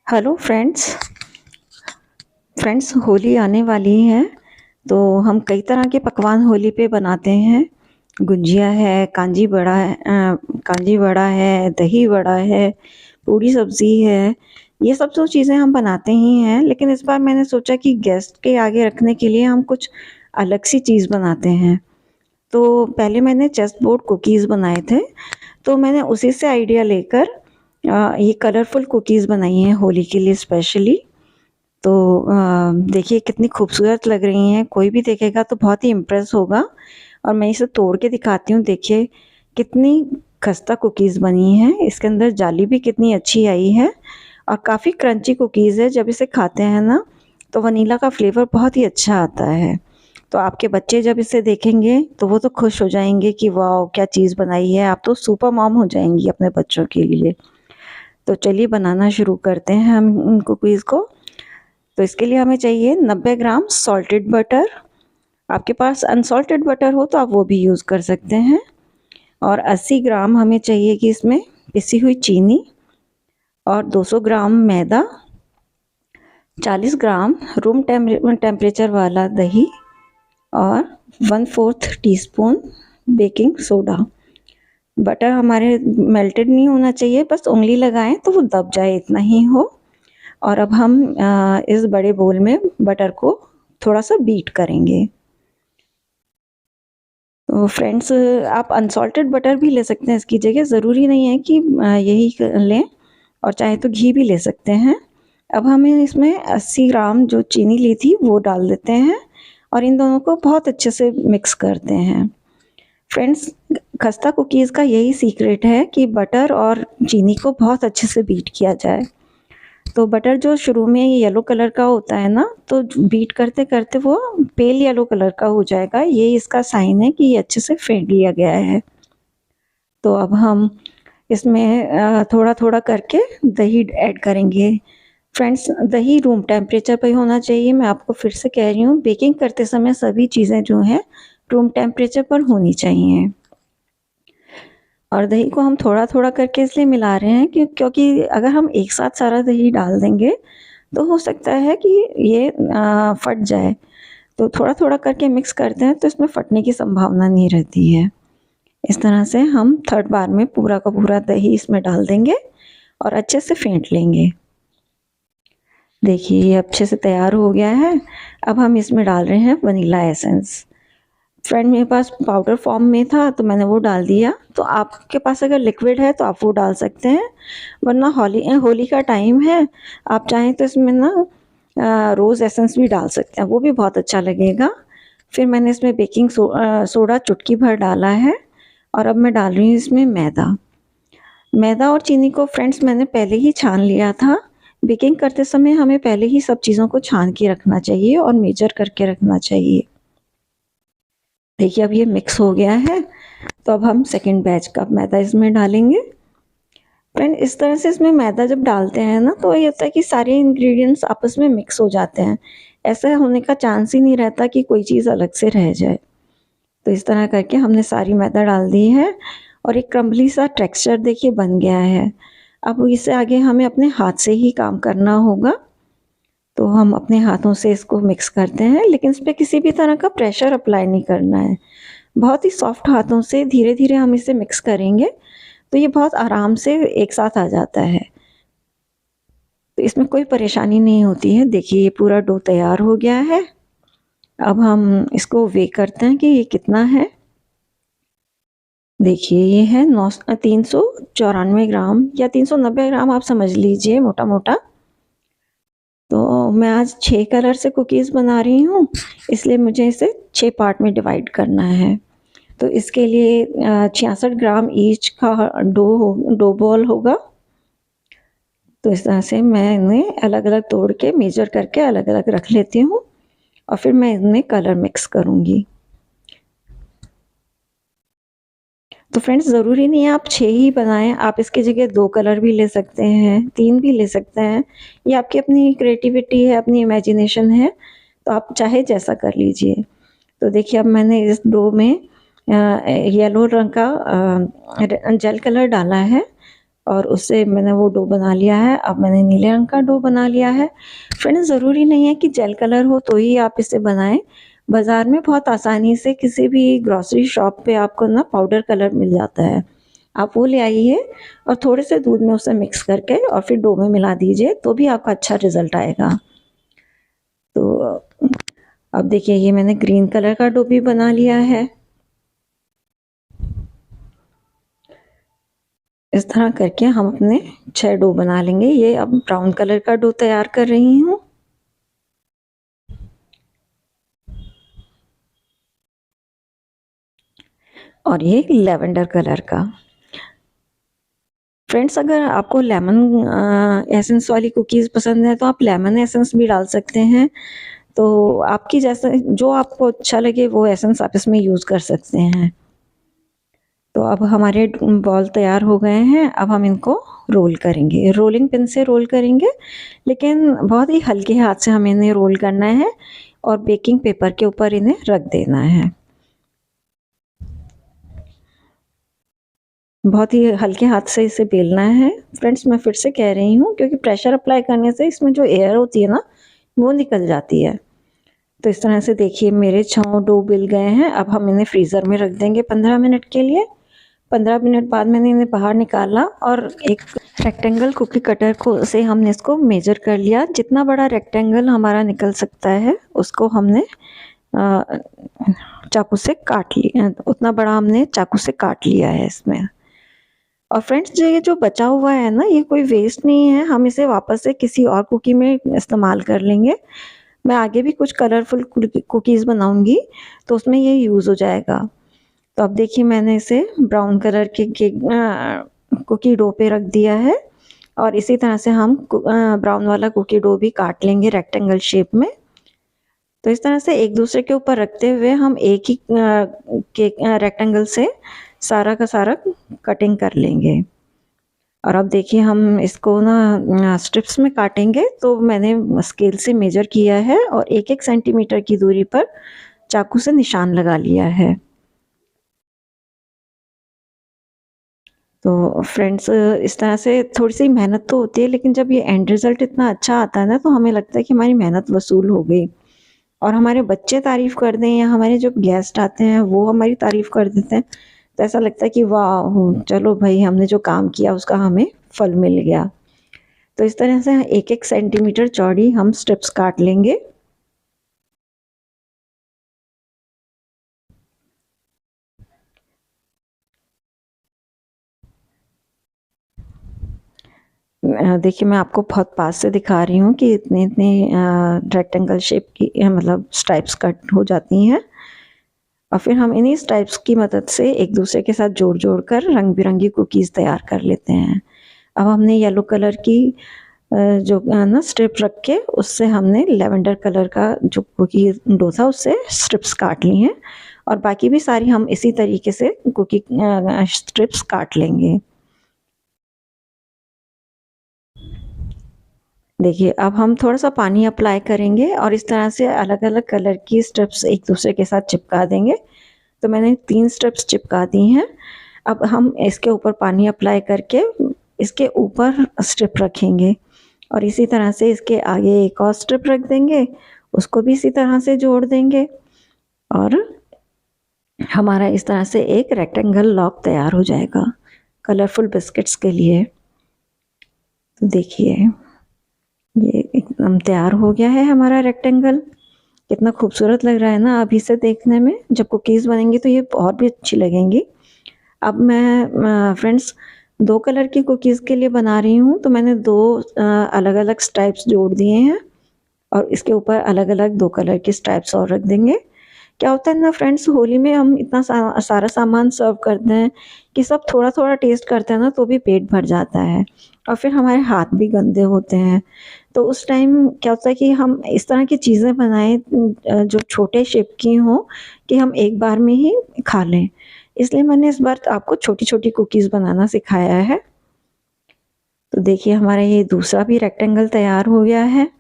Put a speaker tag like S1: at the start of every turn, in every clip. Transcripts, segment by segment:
S1: Hello friends. Holi आने वाली है तो हम कई तरह के पकवान होली पे बनाते हैं। गुंजिया है, कांजी बड़ा है, दही बड़ा है, पूड़ी सब्जी है। ये सब तो चीज़ें हम बनाते ही हैं, लेकिन इस बार मैंने सोचा कि गेस्ट के आगे रखने के लिए हम कुछ अलग सी चीज़ बनाते हैं। तो पहले मैंने चेस्ट बोर्ड कुकीज़ बनाए थे, तो मैंने उसी से आइडिया लेकर ये कलरफुल कुकीज़ बनाई हैं होली के लिए स्पेशली। तो देखिए कितनी खूबसूरत लग रही हैं, कोई भी देखेगा तो बहुत ही इम्प्रेस होगा। और मैं इसे तोड़ के दिखाती हूँ, देखिए कितनी खस्ता कुकीज़ बनी हैं। इसके अंदर जाली भी कितनी अच्छी आई है और काफ़ी क्रंची कुकीज़ है। जब इसे खाते हैं ना तो वनीला का फ्लेवर बहुत ही अच्छा आता है। तो आपके बच्चे जब इसे देखेंगे तो वो तो खुश हो जाएंगे कि वाह क्या चीज़ बनाई है। आप तो सुपर मॉम हो जाएंगी अपने बच्चों के लिए। तो चलिए बनाना शुरू करते हैं हम उन कुकीज़ को। तो इसके लिए हमें चाहिए 90 ग्राम सॉल्टेड बटर। आपके पास अनसॉल्टेड बटर हो तो आप वो भी यूज़ कर सकते हैं। और 80 ग्राम हमें चाहिए कि इसमें पिसी हुई चीनी, और 200 ग्राम मैदा, 40 ग्राम रूम टेम्परेचर वाला दही, और 1/4 टीस्पून बेकिंग सोडा। बटर हमारे मेल्टेड नहीं होना चाहिए, बस उंगली लगाएं तो वो दब जाए, इतना ही हो। और अब हम इस बड़े बोल में बटर को थोड़ा सा बीट करेंगे। तो फ्रेंड्स, आप अनसॉल्टेड बटर भी ले सकते हैं इसकी जगह, ज़रूरी नहीं है कि यही लें, और चाहे तो घी भी ले सकते हैं। अब हमें इसमें 80 ग्राम जो चीनी ली थी वो डाल देते हैं और इन दोनों को बहुत अच्छे से मिक्स करते हैं। फ्रेंड्स, खस्ता कुकीज़ का यही सीक्रेट है कि बटर और चीनी को बहुत अच्छे से बीट किया जाए। तो बटर जो शुरू में येलो कलर का होता है ना, तो बीट करते करते वो पेल येलो कलर का हो जाएगा। ये इसका साइन है कि ये अच्छे से फेंट लिया गया है। तो अब हम इसमें थोड़ा थोड़ा करके दही ऐड करेंगे। फ्रेंड्स, दही रूम टेम्परेचर पर ही होना चाहिए। मैं आपको फिर से कह रही हूँ, बेकिंग करते समय सभी चीज़ें जो हैं रूम टेम्परेचर पर होनी चाहिए। और दही को हम थोड़ा थोड़ा करके इसलिए मिला रहे हैं क्योंकि अगर हम एक साथ सारा दही डाल देंगे तो हो सकता है कि ये फट जाए। तो थोड़ा थोड़ा करके मिक्स करते हैं तो इसमें फटने की संभावना नहीं रहती है। इस तरह से हम थर्ड बार में पूरा का पूरा दही इसमें डाल देंगे और अच्छे से फेंट लेंगे। देखिए ये अच्छे से तैयार हो गया है। अब हम इसमें डाल रहे हैं वनीला एसेंस। फ्रेंड, मेरे पास पाउडर फॉर्म में था तो मैंने वो डाल दिया। तो आपके पास अगर लिक्विड है तो आप वो डाल सकते हैं, वरना होली का टाइम है, आप चाहें तो इसमें ना रोज़ एसेंस भी डाल सकते हैं, वो भी बहुत अच्छा लगेगा। फिर मैंने इसमें बेकिंग सोडा चुटकी भर डाला है। और अब मैं डाल रही हूँ इसमें मैदा। मैदा और चीनी को फ्रेंड्स मैंने पहले ही छान लिया था। बेकिंग करते समय हमें पहले ही सब चीज़ों को छान के रखना चाहिए और मेजर करके रखना चाहिए। देखिए अब ये मिक्स हो गया है, तो अब हम सेकेंड बैच का मैदा इसमें डालेंगे। फ्रेंड, इस तरह से इसमें मैदा जब डालते हैं ना तो ये होता है कि सारे इंग्रेडिएंट्स आपस में मिक्स हो जाते हैं। ऐसा होने का चांस ही नहीं रहता कि कोई चीज़ अलग से रह जाए। तो इस तरह करके हमने सारी मैदा डाल दी है और एक क्रम्बली सा टेक्सचर देखिए बन गया है। अब इससे आगे हमें अपने हाथ से ही काम करना होगा। तो हम अपने हाथों से इसको मिक्स करते हैं, लेकिन इस पर किसी भी तरह का प्रेशर अप्लाई नहीं करना है। बहुत ही सॉफ्ट हाथों से धीरे धीरे हम इसे मिक्स करेंगे तो ये बहुत आराम से एक साथ आ जाता है। तो इसमें कोई परेशानी नहीं होती है। देखिए ये पूरा डो तैयार हो गया है। अब हम इसको वे करते हैं कि ये कितना है। देखिए ये है 394 ग्राम या 390 ग्राम, आप समझ लीजिए मोटा मोटा। तो मैं आज 6 कलर से कुकीज़ बना रही हूँ, इसलिए मुझे इसे 6 पार्ट में डिवाइड करना है। तो इसके लिए 66 ग्राम ईच का डो बॉल होगा। तो इस तरह से मैं इन्हें अलग अलग तोड़ के मेजर करके अलग अलग रख लेती हूँ और फिर मैं इनमें कलर मिक्स करूँगी। तो फ्रेंड्स, ज़रूरी नहीं है आप 6 ही बनाएं, आप इसकी जगह 2 कलर भी ले सकते हैं, 3 भी ले सकते हैं। ये आपकी अपनी क्रिएटिविटी है, अपनी इमेजिनेशन है, तो आप चाहे जैसा कर लीजिए। तो देखिए अब मैंने इस डो में येलो रंग का जेल कलर डाला है। और उससे मैंने वो डो बना लिया है। अब मैंने नीले रंग का डो बना लिया है। फ्रेंड्स, ज़रूरी नहीं है कि जेल कलर हो तो ही आप इसे बनाएं। बाज़ार में बहुत आसानी से किसी भी ग्रॉसरी शॉप पे आपको ना पाउडर कलर मिल जाता है। आप वो ले आइए और थोड़े से दूध में उसे मिक्स करके और फिर डो में मिला दीजिए, तो भी आपका अच्छा रिजल्ट आएगा। तो अब देखिए, ये मैंने ग्रीन कलर का डो भी बना लिया है। इस तरह करके हम अपने 6 डो बना लेंगे। ये अब ब्राउन कलर का डो तैयार कर रही हूँ। और ये लेवेंडर कलर का। फ्रेंड्स, अगर आपको लेमन एसेंस वाली कुकीज़ पसंद है तो आप लेमन एसेंस भी डाल सकते हैं। तो आपकी जैसा जो आपको अच्छा लगे वो एसेंस आप इसमें यूज़ कर सकते हैं। तो अब हमारे बॉल तैयार हो गए हैं। अब हम इनको रोल करेंगे, रोलिंग पिन से रोल करेंगे, लेकिन बहुत ही हल्के हाथ से हमें इन्हें रोल करना है और बेकिंग पेपर के ऊपर इन्हें रख देना है। बहुत ही हल्के हाथ से इसे बेलना है। फ्रेंड्स, मैं फिर से कह रही हूँ, क्योंकि प्रेशर अप्लाई करने से इसमें जो एयर होती है ना, वो निकल जाती है। तो इस तरह से देखिए मेरे 6 डो बिल गए हैं। अब हम इन्हें फ्रीज़र में रख देंगे 15 मिनट के लिए। 15 मिनट बाद मैंने इन्हें बाहर निकाला और एक रेक्टेंगल कुकी कटर को से हमने इसको मेजर कर लिया। जितना बड़ा रेक्टेंगल हमारा निकल सकता है उसको हमने चाकू से काट लिया, उतना बड़ा हमने चाकू से काट लिया है इसमें। और फ्रेंड्स, जो ये जो बचा हुआ है ना, ये कोई वेस्ट नहीं है, हम इसे वापस से किसी और कुकी में इस्तेमाल कर लेंगे। मैं आगे भी कुछ कलरफुल कुकीज़ बनाऊंगी तो उसमें ये यूज़ हो जाएगा। तो अब देखिए, मैंने इसे ब्राउन कलर के कुकी डो पे रख दिया है और इसी तरह से हम ब्राउन वाला कुकी डो भी काट लेंगे रेक्टेंगल शेप में। तो इस तरह से एक दूसरे के ऊपर रखते हुए हम एक ही रेक्टेंगल से सारा का सारा कटिंग कर लेंगे। और अब देखिए, हम इसको ना स्ट्रिप्स में काटेंगे। तो मैंने स्केल से मेजर किया है और 1-1 सेंटीमीटर की दूरी पर चाकू से निशान लगा लिया है। तो फ्रेंड्स, इस तरह से थोड़ी सी मेहनत तो होती है, लेकिन जब ये एंड रिज़ल्ट इतना अच्छा आता है ना, तो हमें लगता है कि हमारी मेहनत वसूल हो गई। और हमारे बच्चे तारीफ़ कर दें या हमारे जो गेस्ट आते हैं वो हमारी तारीफ़ कर देते हैं, तो ऐसा लगता है कि वाह! चलो भई, हमने जो काम किया उसका हमें फल मिल गया। तो इस तरह से 1-1 सेंटीमीटर चौड़ी हम स्ट्रिप्स काट लेंगे। देखिए, मैं आपको बहुत पास से दिखा रही हूँ कि इतने-इतने रेक्टेंगल शेप की मतलब स्ट्राइप्स कट हो जाती हैं। और फिर हम इन्हीं स्ट्राइप्स की मदद से एक दूसरे के साथ जोड़-जोड़ कर रंग-बिरंगी कुकीज़ तैयार कर लेते हैं। अब हमने येलो कलर की जो ना स्ट्रिप रख के उससे हमने लेवेंडर कलर का जो कुकी डो था उससे स्ट्रिप्स काट ली हैं और बाकी भी सारी हम इसी तरीके से कुकी स्ट्रिप्स काट लेंगे। देखिए, अब हम थोड़ा-सा पानी अप्लाई करेंगे और इस तरह से अलग-अलग कलर की स्ट्रिप्स एक दूसरे के साथ चिपका देंगे। तो मैंने 3 स्ट्रिप्स चिपका दी हैं। अब हम इसके ऊपर पानी अप्लाई करके इसके ऊपर स्ट्रिप रखेंगे और इसी तरह से इसके आगे एक और स्ट्रिप रख देंगे, उसको भी इसी तरह से जोड़ देंगे और हमारा इस तरह से एक रेक्टेंगल लॉक तैयार हो जाएगा कलरफुल बिस्किट्स के लिए। तो देखिए, ये एकदम तैयार हो गया है हमारा रेक्टेंगल। कितना खूबसूरत लग रहा है ना अभी से देखने में। जब कुकीज़ बनेंगी तो ये और भी अच्छी लगेंगी। अब मैं फ्रेंड्स 2 कलर की कुकीज़ के लिए बना रही हूँ, तो मैंने 2 अलग-अलग स्ट्राइप्स जोड़ दिए हैं और इसके ऊपर अलग-अलग 2 कलर की स्ट्राइप्स और रख देंगे। क्या होता है ना फ्रेंड्स, होली में हम इतना सारा सामान सर्व करते हैं कि सब थोड़ा-थोड़ा टेस्ट करते हैं ना तो भी पेट भर जाता है और फिर हमारे हाथ भी गंदे होते हैं। तो उस टाइम क्या होता है कि हम इस तरह की चीज़ें बनाएँ जो छोटे शेप की हों कि हम एक बार में ही खा लें। इसलिए मैंने इस बार आपको छोटी-छोटी कुकीज़ बनाना सिखाया है। तो देखिए, हमारा ये दूसरा भी रेक्टेंगल तैयार हो गया है।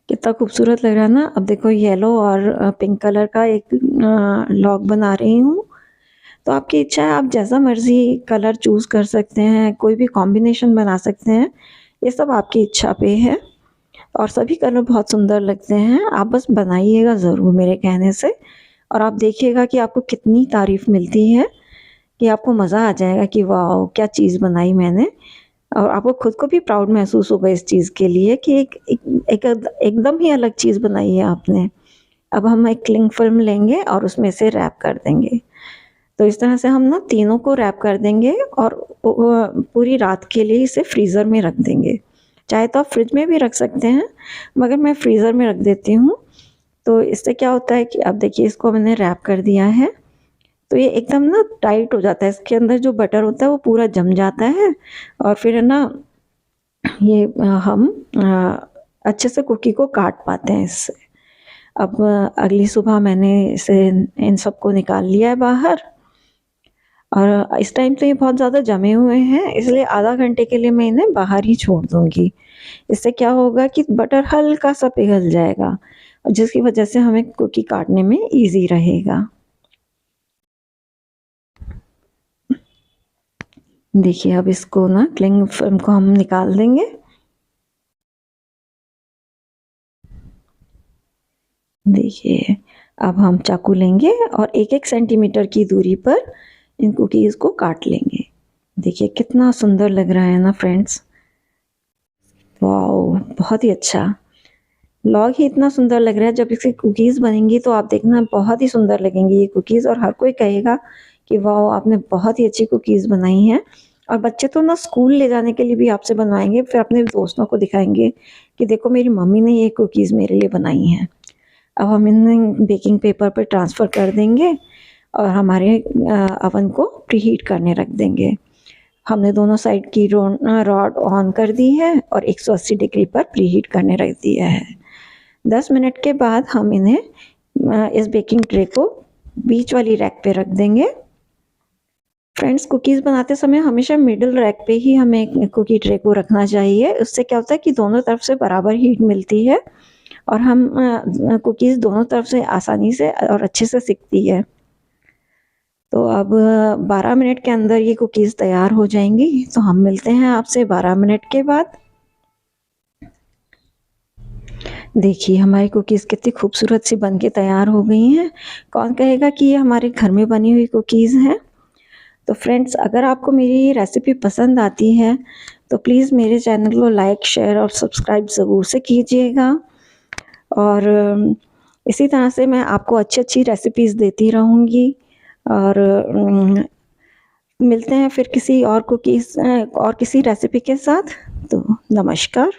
S1: कितना खूबसूरत लग रहा है ना। अब देखो, येलो और पिंक कलर का एक लॉक बना रही हूँ। तो आपकी इच्छा है, आप जैसा मर्ज़ी कलर चूज़ कर सकते हैं, कोई भी कॉम्बिनेशन बना सकते हैं, ये सब आपकी इच्छा पे है और सभी कलर बहुत सुंदर लगते हैं। आप बस बनाइएगा ज़रूर मेरे कहने से और आप देखिएगा कि आपको कितनी तारीफ़ मिलती है कि आपको मज़ा आ जाएगा कि वाओ! क्या चीज़ बनाई मैंने और आपको खुद को भी प्राउड महसूस होगा इस चीज़ के लिए कि एकदम ही अलग चीज़ बनाई है आपने। अब हम एक क्लिंग फ़िल्म लेंगे और उसमें से रैप कर देंगे। तो इस तरह से हम ना तीनों को रैप कर देंगे और पूरी रात के लिए इसे फ्रीज़र में रख देंगे। चाहे तो आप फ्रिज में भी रख सकते हैं, मगर मैं फ्रीज़र में रख देती हूँ। तो इससे क्या होता है कि अब देखिए इसको मैंने रैप कर दिया है, तो ये एकदम ना टाइट हो जाता है, इसके अंदर जो बटर होता है वो पूरा जम जाता है और फिर है ना ये हम अच्छे से कुकी को काट पाते हैं इससे। अब अगली सुबह मैंने इसे इन सबको निकाल लिया है बाहर और इस टाइम तो ये बहुत ज़्यादा जमे हुए हैं, इसलिए आधा घंटे के लिए मैं इन्हें बाहर ही छोड़ दूँगी। इससे क्या होगा कि बटर हल्का-सा पिघल जाएगा और जिसकी वजह से हमें कुकी काटने में ईज़ी रहेगा। देखिए अब इसको ना क्लिंग फिल्म को हम निकाल देंगे। देखिए अब हम चाकू लेंगे और 1-1 सेंटीमीटर की दूरी पर इन कुकीज़ को काट लेंगे। देखिए कितना सुंदर लग रहा है ना फ्रेंड्स। वाओ! बहुत ही अच्छा। लॉग ही इतना सुंदर लग रहा है, जब इसकी कुकीज़ बनेंगी तो आप देखना बहुत ही सुंदर लगेंगी ये कुकीज़ और हर कोई कहेगा कि वाओ! आपने बहुत ही अच्छी कुकीज़ बनाई हैं। और बच्चे तो ना स्कूल ले जाने के लिए भी आपसे बनवाएँगे, फिर अपने दोस्तों को दिखाएँगे कि देखो मेरी मम्मी ने ये कुकीज़ मेरे लिए बनाई हैं। अब हम इन्हें बेकिंग पेपर पे ट्रांसफ़र कर देंगे और हमारे अवन को प्रीहीट करने रख देंगे। हमने दोनों साइड की रॉड ऑन कर दी है और 180 डिग्री पर प्रीहीट करने रख दिया है। 10 मिनट के बाद हम इन्हें इस बेकिंग ट्रे को बीच वाली रैक पे रख देंगे। फ्रेंड्स कुकीज़ बनाते समय हमेशा मिडल रैक पे ही हमें कुकी ट्रे को रखना चाहिए। उससे क्या होता है कि दोनों तरफ से बराबर हीट मिलती है और हम कुकीज़ दोनों तरफ से आसानी से और अच्छे से सिकती है। तो अब 12 मिनट के अंदर ये कुकीज़ तैयार हो जाएंगी, तो हम मिलते हैं आपसे 12 मिनट के बाद। देखिए हमारी कुकीज़ कितनी खूबसूरत सी बन के तैयार हो गई हैं। कौन कहेगा कि ये हमारे घर में बनी हुई कुकीज़ हैं। तो फ्रेंड्स अगर आपको मेरी ये रेसिपी पसंद आती है तो प्लीज़ मेरे चैनल को लाइक, शेयर और सब्सक्राइब ज़रूर से कीजिएगा और इसी तरह से मैं आपको अच्छी-अच्छी रेसिपीज़ देती रहूँगी और मिलते हैं फिर किसी और कुकीज़ और किसी रेसिपी के साथ। तो नमस्कार।